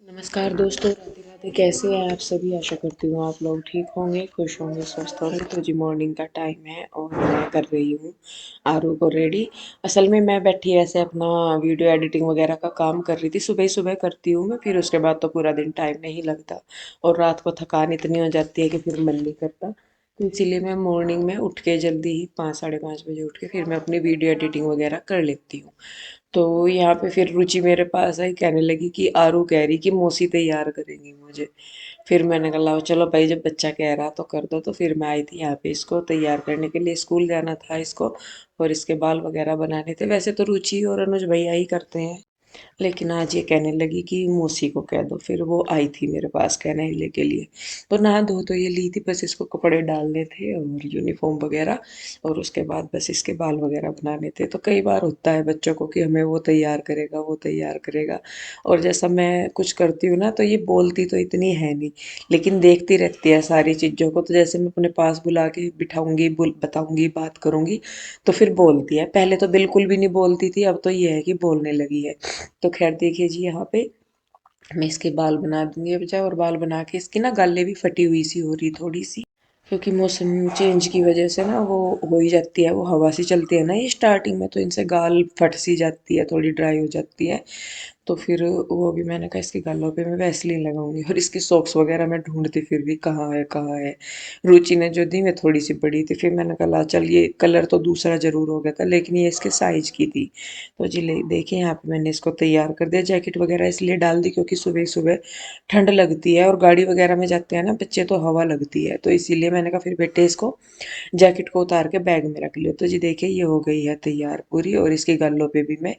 नमस्कार दोस्तों, राधे राधे। कैसे हैं आप सभी? आशा करती हूँ आप लोग ठीक होंगे, खुश होंगे, स्वस्थ होंगे। तो जी मॉर्निंग का टाइम है और मैं कर रही हूँ आरू को रेडी। असल में मैं बैठी ऐसे अपना वीडियो एडिटिंग वगैरह का काम कर रही थी। सुबह ही सुबह करती हूँ मैं, फिर उसके बाद तो पूरा दिन टाइम नहीं लगता और रात को थकान इतनी हो जाती है कि फिर मन नहीं करता। तो इसीलिए मैं मॉर्निंग में उठ के जल्दी ही 5 साढ़े 5 बजे उठ के फिर मैं अपनी वीडियो एडिटिंग वगैरह कर लेती हूँ। तो यहाँ पे फिर रुचि मेरे पास आई, कहने लगी कि आरू कह रही कि मौसी तैयार करेंगी मुझे। फिर मैंने कहा लाओ चलो भाई, जब बच्चा कह रहा तो कर दो। तो फिर मैं आई थी यहाँ पे इसको तैयार करने के लिए, स्कूल जाना था इसको और इसके बाल वगैरह बनाने थे। वैसे तो रुचि और अनुज भैया ही करते हैं, लेकिन आज ये कहने लगी कि मौसी को कह दो। फिर वो आई थी मेरे पास कहने के लिए। तो नहा धो तो ये ली थी, बस इसको कपड़े डालने थे और यूनिफॉर्म वगैरह, और उसके बाद बस इसके बाल वगैरह बनाने थे। तो कई बार होता है बच्चों को कि हमें वो तैयार करेगा, वो तैयार करेगा। और जैसा मैं कुछ करती हूँ ना, तो ये बोलती तो इतनी है नहीं, लेकिन देखती रहती है सारी चीज़ों को। तो जैसे मैं अपने पास बुला के बिठाऊंगी, बताऊंगी, बात करूंगी, तो फिर बोलती है। पहले तो बिल्कुल भी नहीं बोलती थी, अब तो ये है कि बोलने लगी है। तो खैर देखिए जी, यहाँ पे मैं इसके बाल बना दूंगी अब जाए। और बाल बना के इसकी ना गालें भी फटी हुई सी हो रही थोड़ी सी, क्योंकि मौसम चेंज की वजह से ना वो हो ही जाती है, वो हवा सी चलती है ना ये स्टार्टिंग में, तो इनसे गाल फट सी जाती है, थोड़ी ड्राई हो जाती है। तो फिर वो भी मैंने कहा इसके गालों पे मैं वैसलीन लगाऊंगी। और इसकी सॉक्स वगैरह मैं ढूंढती फिर भी कहाँ है कहाँ है। रुचि ने जो दी, मैं थोड़ी सी बड़ी थी, फिर मैंने कहा ला चल, ये कलर तो दूसरा जरूर हो गया था लेकिन ये इसके साइज की थी। तो जी ले देखिए, यहाँ पे मैंने इसको तैयार कर दिया। जैकेट वगैरह इसलिए डाल दी क्योंकि सुबह सुबह ठंड लगती है और गाड़ी वगैरह में जाते हैं ना बच्चे, तो हवा लगती है। तो इसीलिए मैंने कहा फिर बेटे इसको जैकेट को उतार के बैग में रख लियो। तो जी देखिए, ये हो गई है तैयार पूरी। और इसके गलों पे भी मैं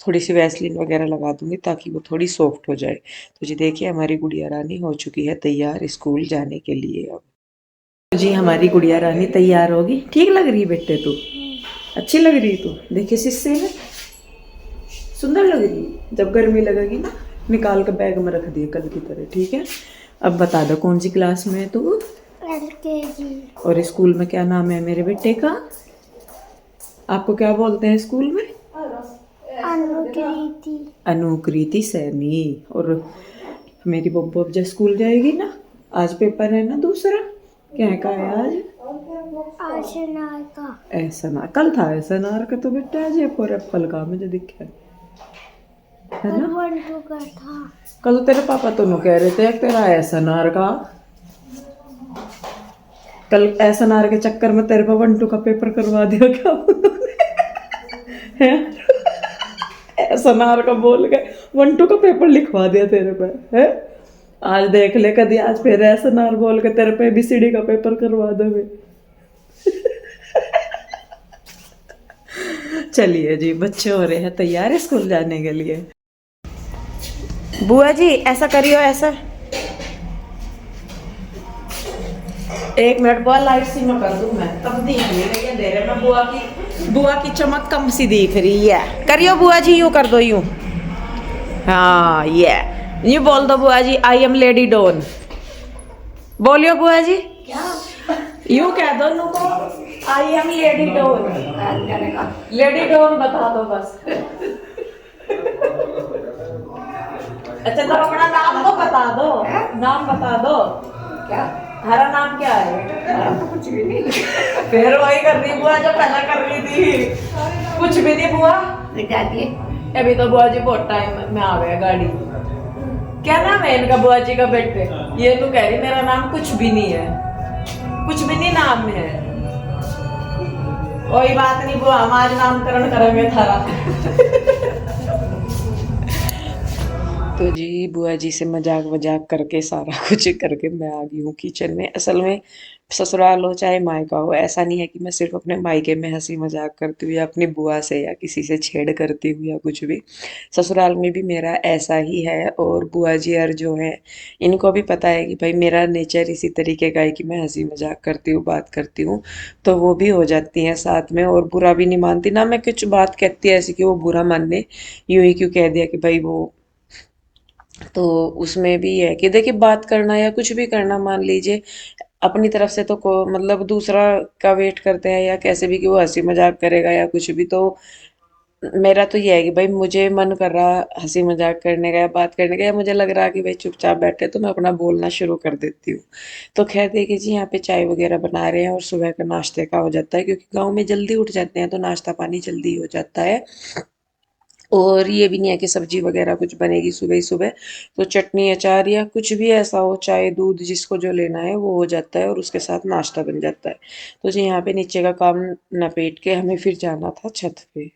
थोड़ी सी वैसलीन वगैरह लगा दूंगी ताकि वो थोड़ी सॉफ्ट हो जाए। तो जी देखिए, हमारी गुड़िया रानी हो चुकी है तैयार स्कूल जाने के लिए। अब जी हमारी गुड़िया रानी तैयार होगी। ठीक लग रही है बेटे तू? अच्छी लग रही है तू? देखिए शीशे में सुंदर लग रही है। जब गर्मी लगेगी ना, निकाल के बैग में रख दिए कल की तरह, ठीक है? अब बता दो कौन सी क्लास में है तू? LKG। और स्कूल में क्या नाम है मेरे बेटे का? आपको क्या बोलते हैं स्कूल में? अनुकृति। अनुकृति सैनी। और मेरी बब्बू अब जब स्कूल जाएगी ना, आज पेपर है ना दूसरा, क्या का है आज? एसएनआर का। एसएनआर कल था, एसएनआर का तो बेटा आज है फॉर एप्पल का मुझे दिखा है ना। का था कल। तेरे पापा तो कह रहे थे तेरा एसएनआर का। कल एसएनआर के चक्कर में तेरे पापा 1 2 का पेपर करवा दिया क्या है? एसएनआर का बोल के 1 2 का पेपर लिखवा दिया तेरे पे है। आज देख ले, कभी आज फिर एसएनआर बोल के तेरे पे ABCD का पेपर करवा दे। चलिए जी, बच्चे हो रहे हैं तैयार स्कूल जाने के लिए। बुआ जी ऐसा करियो, ऐसा 1 मिनट बुआ, लाइट सी में कर दूं मैं, तब दिख रही है। दे रहे मैं बुआ की चमक कम सी दिख रही है। करियो बुआ जी, यूं कर दो, यूं। हाँ ये यूं बोल दो बुआ जी, आई एम लेडी डॉन। बोलियो बुआ जी, यूं कह दो नुको, I am lady don. Lady don बता दो बस। अच्छा तो अपना नाम तो बता दो, नाम बता दो। क्या हमारा नाम क्या है? तो कुछ भी नहीं। फिर वही कर रही बुआ जो पहला कर रही थी। कुछ भी नहीं बुआ, अभी तो बुआ जी बहुत टाइम में आ गया गाड़ी। क्या नाम है इनका बुआ जी का बेटे? ये तो कह रही मेरा नाम कुछ भी नहीं है, कुछ भी नहीं नाम में है। कोई बात नहीं बुआ, हम आज नामकरण करेंगे थारा। तो जी बुआ जी से मजाक वजाक करके सारा कुछ करके मैं आ गई हूँ किचन में। असल में ससुराल हो चाहे मायका हो, ऐसा नहीं है कि मैं सिर्फ अपने मायके में हंसी मजाक करती हूँ या अपनी बुआ से या किसी से छेड़ करती हूँ या कुछ भी। ससुराल में भी मेरा ऐसा ही है। और बुआ जी और जो है, इनको भी पता है कि भाई मेरा नेचर इसी तरीके का है कि मैं हंसी मजाक करती हूँ, बात करती हूँ। तो वो भी हो जाती हैं साथ में और बुरा भी नहीं मानती ना। मैं कुछ बात कहती है ऐसी कि वो बुरा मानने, यूं ही क्यों कह दिया कि भाई वो। तो उसमें भी है कि देखिए, बात करना या कुछ भी करना, मान लीजिए अपनी तरफ से तो को मतलब दूसरा का वेट करते हैं या कैसे भी कि वो हंसी मजाक करेगा या कुछ भी, तो मेरा तो ये है कि भाई मुझे मन कर रहा हंसी मजाक करने का या बात करने का, या मुझे लग रहा कि भाई चुपचाप बैठे तो मैं अपना बोलना शुरू कर देती हूँ। तो खैर देखिए जी, यहाँ पे चाय वगैरह बना रहे हैं और सुबह का नाश्ते का हो जाता है, क्योंकि गाँव में जल्दी उठ जाते हैं तो नाश्ता पानी जल्दी हो जाता है। और ये भी नहीं है कि सब्जी वगैरह कुछ बनेगी सुबह ही सुबह, तो चटनी अचार या कुछ भी ऐसा हो, चाय दूध जिसको जो लेना है वो हो जाता है और उसके साथ नाश्ता बन जाता है। तो जी यहाँ पे नीचे का काम नपेट के हमें फिर जाना था छत पे।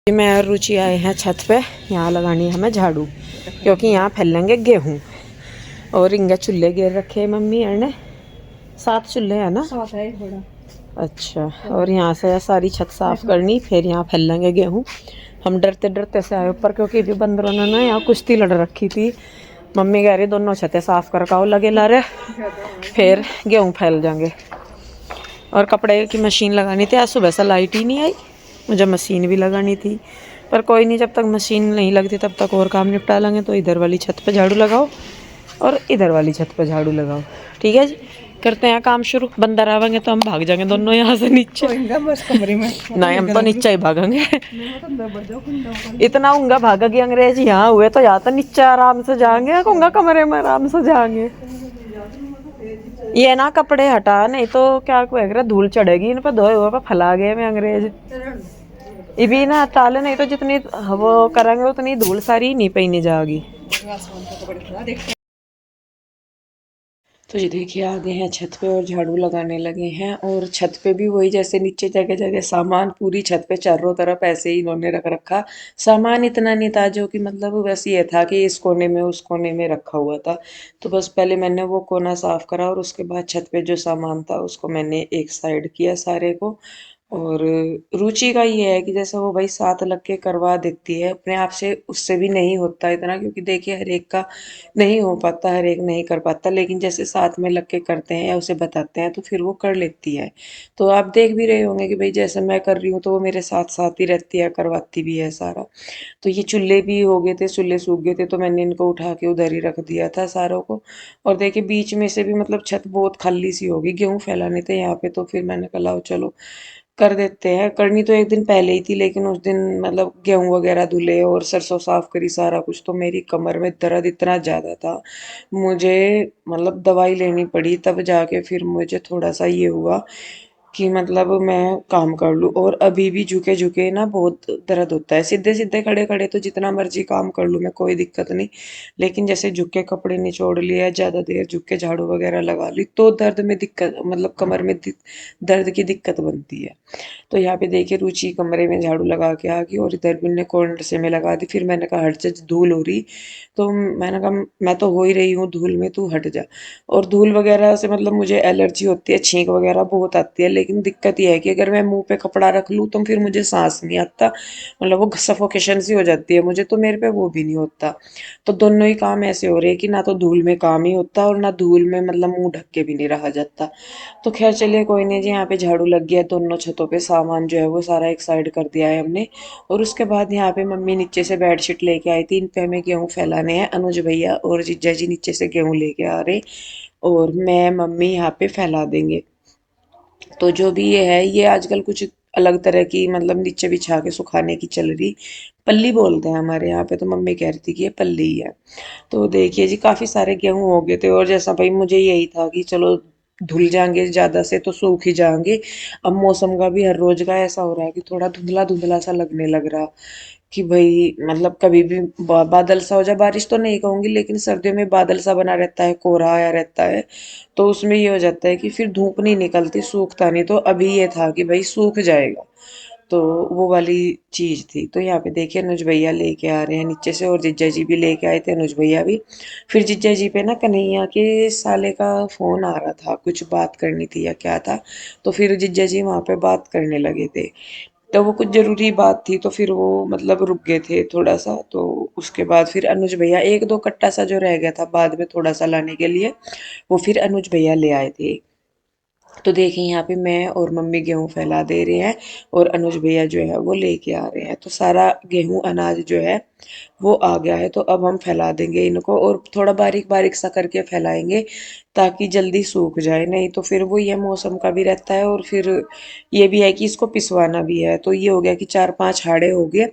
मैं और रुचि आए हैं छत पे, यहाँ लगानी है हमें झाड़ू, क्योंकि यहाँ फैलेंगे गेहूँ। और इंगे चूल्हे गिर रखे हैं मम्मी ने, 7 चूल्हे हैं ना? 7 है थोड़ा। अच्छा, और यहाँ से सारी छत साफ करनी, फिर यहाँ फैलेंगे गेहूँ। हम डरते डरते से आए ऊपर, क्योंकि भी बंदरों ने ना यहाँ कुश्ती लड़ रखी थी। मम्मी कह रही दोनों छतें साफ कर काओ लगे ला रहे, फिर गेहूँ फैल जाएंगे। और कपड़े की मशीन लगानी थी, आज सुबह से लाइट ही नहीं आई, मुझे मशीन भी लगानी थी। पर कोई नहीं, जब तक मशीन नहीं लगती तब तक और काम निपटा लेंगे। तो इधर वाली छत पे झाड़ू लगाओ और इधर वाली छत पे झाड़ू लगाओ, ठीक है जी। करते हैं काम शुरू। बंदर आवेंगे तो हम भाग जाएंगे दोनों यहाँ से नीचे, कमरे में नहीं, हम तो नीचे ही भागेंगे। इतना ऊँगा भागेगी अंग्रेज यहाँ हुए तो यहाँ तो नीचे आराम से जाएंगे, कहूँगा कमरे में आराम से जाएंगे। ये ना कपड़े हटा, नहीं तो क्या कोई धूल चढ़ेगी इन पर, धोए हुए पर फैला गए में अंग्रेज। ये भी ना टाले, नहीं तो जितनी वो करेंगे उतनी धूल सारी नहीं पहनी जाएगी। तो ये देखिए आ गए हैं छत पे और झाड़ू लगाने लगे हैं। और छत पे भी वही, जैसे नीचे जगह जगह सामान, पूरी छत पे चारों तरफ ऐसे ही इन्होंने रख रखा। सामान इतना नहीं था, जो कि मतलब बस ये था कि इस कोने में उस कोने में रखा हुआ था। तो बस पहले मैंने वो कोना साफ करा और उसके बाद छत पे जो सामान था उसको मैंने एक साइड किया सारे को। और रुचि का ये है कि जैसे वो भाई साथ लग के करवा देती है अपने आप से, उससे भी नहीं होता इतना, क्योंकि देखिए हर एक का नहीं हो पाता, हर एक नहीं कर पाता। लेकिन जैसे साथ में लग के करते हैं या उसे बताते हैं तो फिर वो कर लेती है। तो आप देख भी रहे होंगे कि भाई जैसे मैं कर रही हूँ तो वो मेरे साथ साथ ही रहती है, करवाती भी है सारा। तो ये चूल्हे भी हो गए थे, चूल्हे सूख गए थे, तो मैंने इनको उठा के उधर ही रख दिया था सारों को। और देखिए बीच में से भी मतलब छत बहुत खाली सी होगी, गेहूं फैलाने थे यहाँ पे, तो फिर मैंने कहा लाओ चलो कर देते हैं। करनी तो एक दिन पहले ही थी, लेकिन उस दिन मतलब गेहूं वगैरह धुले और सरसों साफ करी सारा कुछ, तो मेरी कमर में दर्द इतना ज़्यादा था, मुझे मतलब दवाई लेनी पड़ी, तब जाके फिर मुझे थोड़ा सा ये हुआ कि मतलब मैं काम कर लूँ। और अभी भी झुके झुके ना बहुत दर्द होता है, सीधे सीधे खड़े खड़े तो जितना मर्जी काम कर लूँ मैं, कोई दिक्कत नहीं। लेकिन जैसे झुक के कपड़े निचोड़ लिए, ज़्यादा देर झुक के झाड़ू वगैरह लगा ली, तो दर्द में दिक्कत, मतलब कमर में दर्द की दिक्कत बनती है। तो यहाँ पे देखिए रुचि कमरे में झाड़ू लगा के आ गई और इधर भी ने कॉर्नर से में लगा दी। फिर मैंने कहा हट जा, धूल हो रही। तो मैंने कहा मैं तो हो ही रही हूँ धूल में, तू हट जा। और धूल वगैरह से मतलब मुझे एलर्जी होती है, छींक वगैरह बहुत आती है। लेकिन दिक्कत यह है कि अगर मैं मुंह पे कपड़ा रख लूँ तो फिर मुझे सांस नहीं आता, मतलब वो सफोकेशन सी हो जाती है मुझे, तो मेरे पे वो भी नहीं होता। तो दोनों ही काम ऐसे हो रहे हैं कि ना तो धूल में काम ही होता और ना धूल में मतलब मुंह ढक के भी नहीं रहा जाता। तो खैर चलिए कोई नहीं जी, यहाँ पे झाड़ू लग गया, दोनों छतों पे सामान जो है वो सारा एक साइड कर दिया है हमने। और उसके बाद यहाँ पे मम्मी नीचे से बेडशीट लेके आई थी, इन पे हमें गेहूँ फैलाने हैं। अनुज भैया और जीजा जी नीचे से गेहूँ लेके आ रहे, और मैं मम्मी यहाँ पे फैला देंगे। तो जो भी ये है, ये आजकल कुछ अलग तरह की मतलब नीचे बिछा के सुखाने की चल रही, पल्ली बोलते हैं हमारे यहाँ पे, तो मम्मी कह रही थी कि ये पल्ली ही है। तो देखिए जी काफ़ी सारे गेहूँ हो गए थे, और जैसा भाई मुझे यही था कि चलो धुल जाएंगे ज़्यादा से तो सूख ही जाएंगे। अब मौसम का भी हर रोज का ऐसा हो रहा है कि थोड़ा धुंधला धुंधला सा लगने लग रहा, कि भाई मतलब कभी भी बादल सा हो जाए, बारिश तो नहीं कहूंगी लेकिन सर्दियों में बादल सा बना रहता है, कोहरा आया रहता है, तो उसमें ये हो जाता है कि फिर धूप नहीं निकलती, सूखता नहीं। तो अभी ये था कि भाई सूख जाएगा, तो वो वाली चीज थी। तो यहाँ पे देखिए अनुज भैया लेके आ रहे हैं नीचे से, और जीजा जी भी लेके आए थे, अनुज भैया भी। फिर जीजा जी पे ना कन्हैया के साले का फोन आ रहा था, कुछ बात करनी थी या क्या था, तो फिर जीजा जी वहां पे बात करने लगे थे। तो वो कुछ जरूरी बात थी, तो फिर वो मतलब रुक गए थे थोड़ा सा। तो उसके बाद फिर अनुज भैया एक दो कट्टा सा जो रह गया था बाद में थोड़ा सा लाने के लिए, वो फिर अनुज भैया ले आए थे। तो देखिए यहाँ पे मैं और मम्मी गेहूं फैला दे रहे हैं, और अनुज भैया जो है वो लेके आ रहे हैं। तो सारा गेहूं अनाज जो है वो आ गया है, तो अब हम फैला देंगे इनको, और थोड़ा बारीक बारीक सा करके फैलाएंगे ताकि जल्दी सूख जाए। नहीं तो फिर वो ये मौसम का भी रहता है, और फिर ये भी है कि इसको पिसवाना भी है। तो ये हो गया कि 4-5 हाड़े हो गए।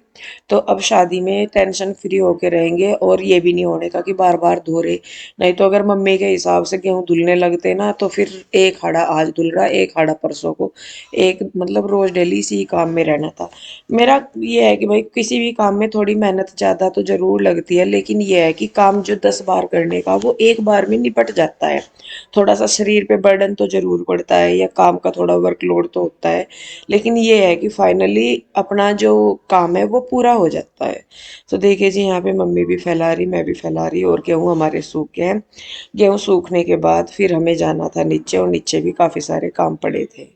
तो अब शादी में टेंशन फ्री होके रहेंगे, और ये भी नहीं होने का कि बार बार धो रहे। नहीं तो अगर मम्मी के हिसाब से गेहूं धुलने लगते ना, तो फिर एक हाड़ा आज धुल रहा, एक हाड़ा परसों को, एक मतलब रोज डेली इसी काम में रहना था। मेरा ये है कि भाई किसी भी काम में थोड़ी मेहनत ज्यादा तो जरूर लगती है, लेकिन ये है कि काम जो 10 बार करने का वो एक बार में निपट जाता है। थोड़ा सा शरीर पे बर्डन तो जरूर पड़ता है, या काम का थोड़ा वर्कलोड तो होता है, लेकिन ये है कि फाइनली अपना जो काम है वो पूरा हो जाता है। तो देखिए जी यहाँ पे मम्मी भी फैला रही, मैं भी फैला रही, और गेहूँ हमारे सूख गए हैं। गेहूँ सूखने के बाद फिर हमें जाना था नीचे, और नीचे भी काफी सारे काम पड़े थे।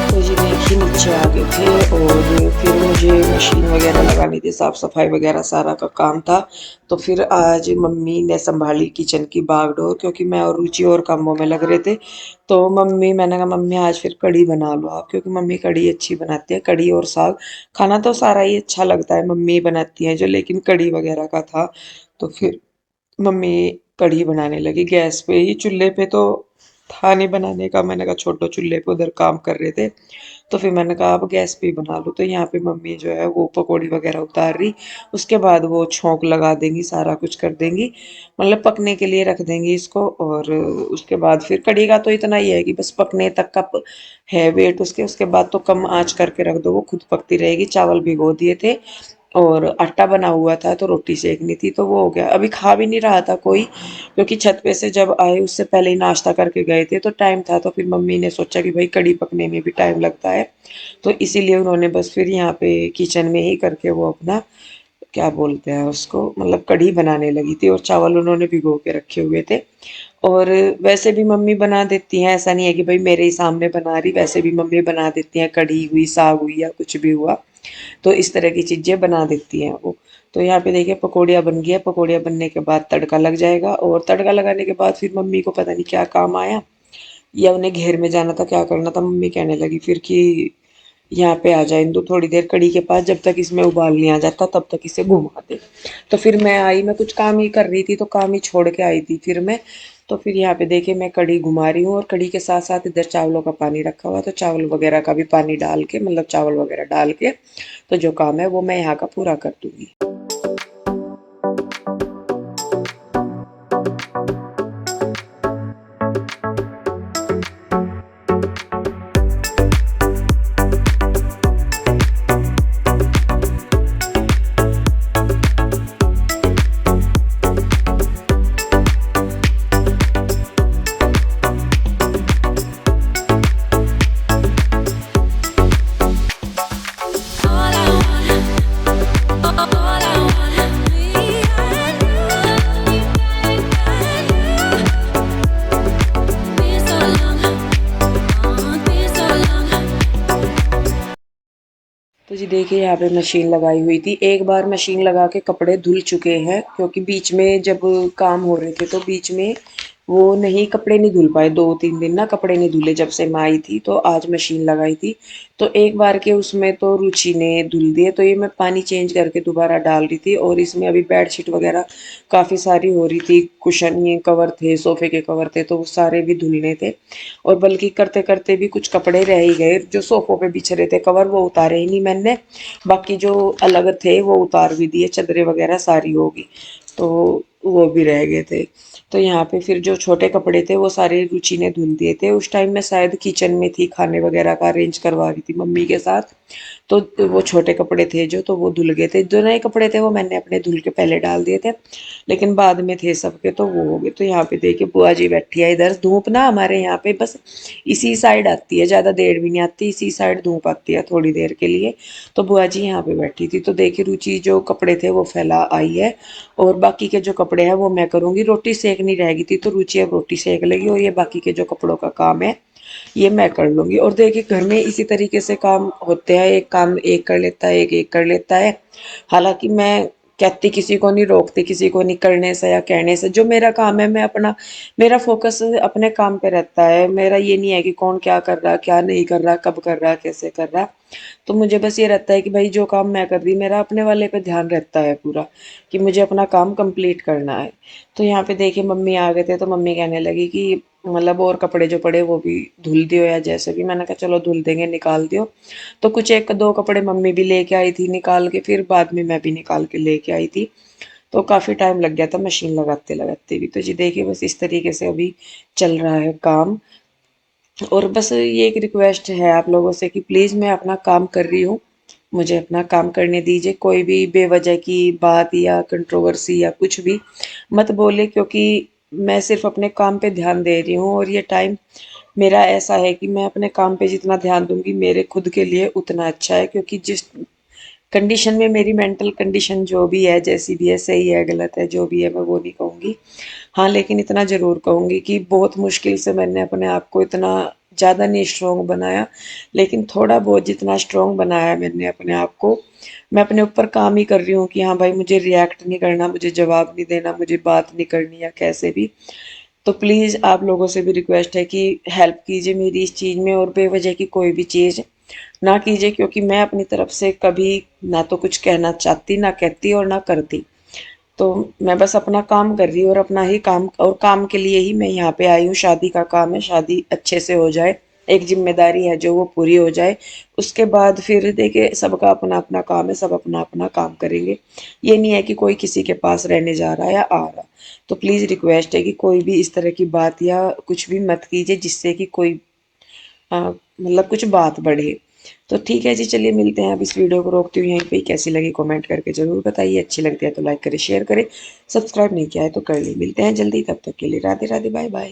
तो जी देखिए नीचे आ गए थे, और फिर मुझे मशीन वगैरह लगानी थी, साफ सफाई वगैरह सारा का काम था। तो फिर आज मम्मी ने संभाली किचन की बागडोर, क्योंकि मैं और रुचि और कामों में लग रहे थे। तो मम्मी, मैंने कहा मम्मी आज फिर कढ़ी बना लो आप, क्योंकि मम्मी कढ़ी अच्छी बनाती है, कढ़ी और साग। खाना तो सारा ही अच्छा लगता है, मम्मी बनाती है जो, लेकिन कढ़ी वगैरह का था। तो फिर मम्मी कढ़ी बनाने लगी गैस पे ही, चूल्हे पे तो था नहीं बनाने का। मैंने कहा छोटो चूल्हे पे उधर काम कर रहे थे, तो फिर मैंने कहा अब गैस पे ही बना लो। तो यहाँ पे मम्मी जो है वो पकौड़ी वगैरह उतार रही, उसके बाद वो छौंक लगा देंगी, सारा कुछ कर देंगी, मतलब पकने के लिए रख देंगी इसको। और उसके बाद फिर कढ़ी का तो इतना ही है कि बस पकने तक का है वेट उसके। उसके बाद तो कम आंच करके रख दो, वो खुद पकती रहेगी। चावल भिगो दिए थे, और आटा बना हुआ था, तो रोटी सेकनी थी, तो वो हो गया। अभी खा भी नहीं रहा था कोई, क्योंकि छत पे से जब आए उससे पहले ही नाश्ता करके गए थे, तो टाइम था। तो फिर मम्मी ने सोचा कि भाई कढ़ी पकने में भी टाइम लगता है, तो इसीलिए उन्होंने बस फिर यहाँ पे किचन में ही करके वो अपना क्या बोलते हैं उसको, मतलब कढ़ी बनाने लगी थी। और चावल उन्होंने भिगो के रखे हुए थे। और वैसे भी मम्मी बना देती हैं, ऐसा नहीं है कि भाई मेरे ही सामने बना रही, वैसे भी मम्मी बना देती हैं, कढ़ी हुई, साग हुई, या कुछ भी हुआ, तो इस तरह की चीजें बना देती हैं वो। तो यहाँ पे देखिए पकौड़ियाँ बन गई है, पकौड़ियाँ बनने के बाद तड़का लग जाएगा, और तड़का लगाने के बाद फिर मम्मी को पता नहीं क्या काम आया, या उन्हें घेर में जाना था, क्या करना था, मम्मी कहने लगी फिर कि यहाँ पे आ जा इंदु थोड़ी देर कढ़ी के पास, जब तक इसमें उबाल नहीं आ जाता तब तक इसे घुमा दे। तो फिर मैं आई, मैं कुछ काम ही कर रही थी, तो काम ही छोड़ के आई थी फिर मैं। तो फिर यहाँ पे देखिए मैं कढ़ी घुमा रही हूँ, और कढ़ी के साथ साथ इधर चावलों का पानी रखा हुआ, तो चावल वगैरह का भी पानी डाल के, मतलब चावल वगैरह डाल के, तो जो काम है वो मैं यहाँ का पूरा कर दूंगी। All I देखिए यहाँ पे मशीन लगाई हुई थी। एक बार मशीन लगा के कपड़े धुल चुके हैं, क्योंकि बीच में जब काम हो रहे थे तो बीच में वो नहीं, कपड़े नहीं धुल पाए। 2-3 दिन ना कपड़े नहीं धुले जब से मैं आई थी। तो आज मशीन लगाई थी, तो एक बार के उसमें तो रुचि ने धुल दिए। तो ये मैं पानी चेंज करके दोबारा डाल रही थी। और इसमें अभी बेडशीट वगैरह काफ़ी सारी हो रही थी, कुशन ये कवर थे, सोफे के कवर थे, तो वो सारे भी धुलने थे। और बल्कि करते करते भी कुछ कपड़े रह ही गए। जो सोफों पे बिछ रहे थे कवर, वो उतारे ही नहीं मैंने। बाकी जो अलग थे वो उतार भी दिए, चादरें वगैरह सारी होगी, तो वो भी रह गए थे। तो यहाँ पे फिर जो छोटे कपड़े थे वो सारे रुचि ने धुल दिए थे। उस टाइम मैं शायद किचन में थी, खाने वगैरह का अरेंज करवा रही थी मम्मी के साथ। तो वो छोटे कपड़े थे जो, तो वो धुल गए थे। जो नए कपड़े थे वो मैंने अपने धुल के पहले डाल दिए थे, लेकिन बाद में थे सबके, तो वो हो गए। तो यहाँ पे देखिए बुआ जी बैठी है इधर। धूप ना हमारे यहाँ पे बस इसी साइड आती है, ज़्यादा देर भी नहीं आती, इसी साइड धूप आती है थोड़ी देर के लिए। तो बुआ जी यहाँ पे बैठी थी। तो देखिए रुचि जो कपड़े थे वो फैला आई है, और बाकी के जो कपड़े हैं वो मैं करूँगी। रोटी सेकनी रह गई थी तो रुचि अब रोटी सेक लेगी, और ये बाकी के जो कपड़ों का काम है ये मैं कर लूँगी। और देखिए घर में इसी तरीके से काम होते हैं, एक काम एक कर लेता है, एक कर लेता है। हालाँकि मैं कहती किसी को नहीं, रोकती किसी को नहीं करने से या कहने से। जो मेरा काम है मैं अपना, मेरा फ़ोकस अपने काम पे रहता है। मेरा ये नहीं है कि कौन क्या कर रहा, क्या नहीं कर रहा, कब कर रहा, कैसे कर रहा। तो मुझे बस ये रहता है कि भाई जो काम मैं कर रही, मेरा अपने वाले पे ध्यान रहता है पूरा, कि मुझे अपना काम कंप्लीट करना है। तो यहाँ पे देखिए मम्मी आ गए थे, तो मम्मी कहने लगी कि मतलब और कपड़े जो पड़े वो भी धुल दियो, या जैसे भी। मैंने कहा चलो धुल देंगे, निकाल दियो। तो कुछ एक दो कपड़े मम्मी भी लेके आई थी निकाल के, फिर बाद में मैं भी निकाल के लेके आई थी। तो काफ़ी टाइम लग गया था मशीन लगाते लगाते भी। तो जी देखिए बस इस तरीके से अभी चल रहा है काम। और बस ये एक रिक्वेस्ट है आप लोगों से कि प्लीज़, मैं अपना काम कर रही हूँ, मुझे अपना काम करने दीजिए। कोई भी बेवजह की बात या कंट्रोवर्सी या कुछ भी मत बोले, क्योंकि मैं सिर्फ अपने काम पे ध्यान दे रही हूँ। और ये टाइम मेरा ऐसा है कि मैं अपने काम पे जितना ध्यान दूंगी मेरे खुद के लिए उतना अच्छा है। क्योंकि जिस कंडीशन में मेरी मेंटल कंडीशन जो भी है, जैसी भी है, सही है गलत है जो भी है, मैं वो नहीं कहूँगी। हाँ, लेकिन इतना ज़रूर कहूँगी कि बहुत मुश्किल से मैंने अपने आप को इतना ज़्यादा नहीं स्ट्रॉन्ग बनाया, लेकिन थोड़ा बहुत जितना स्ट्रॉन्ग बनाया मैंने अपने आप को, मैं अपने ऊपर काम ही कर रही हूँ कि हाँ भाई मुझे रिएक्ट नहीं करना, मुझे जवाब नहीं देना, मुझे बात नहीं करनी या कैसे भी। तो प्लीज़ आप लोगों से भी रिक्वेस्ट है कि हेल्प कीजिए मेरी इस चीज़ में, और बेवजह की कोई भी चीज़ ना कीजिए, क्योंकि मैं अपनी तरफ से कभी ना तो कुछ कहना चाहती, ना कहती और ना करती। तो मैं बस अपना काम कर रही हूँ, और अपना ही काम, और काम के लिए ही मैं यहाँ पे आई हूँ। शादी का काम है, शादी अच्छे से हो जाए, एक जिम्मेदारी है जो वो पूरी हो जाए। उसके बाद फिर देखिए सबका अपना अपना काम है, सब अपना अपना काम करेंगे। ये नहीं है कि कोई किसी के पास रहने जा रहा है या आ रहा। तो प्लीज़ रिक्वेस्ट है कि कोई भी इस तरह की बात या कुछ भी मत कीजिए जिससे कि कोई मतलब कुछ बात बढ़े। तो ठीक है जी, चलिए मिलते हैं। अब इस वीडियो को रोकती हूँ यहीं पे। कैसी लगी कमेंट करके ज़रूर बताइए। अच्छी लगती है तो लाइक करें, शेयर करें, सब्सक्राइब नहीं किया है तो कर ले। मिलते हैं जल्दी, तब तक के लिए राधे राधे, बाय बाय।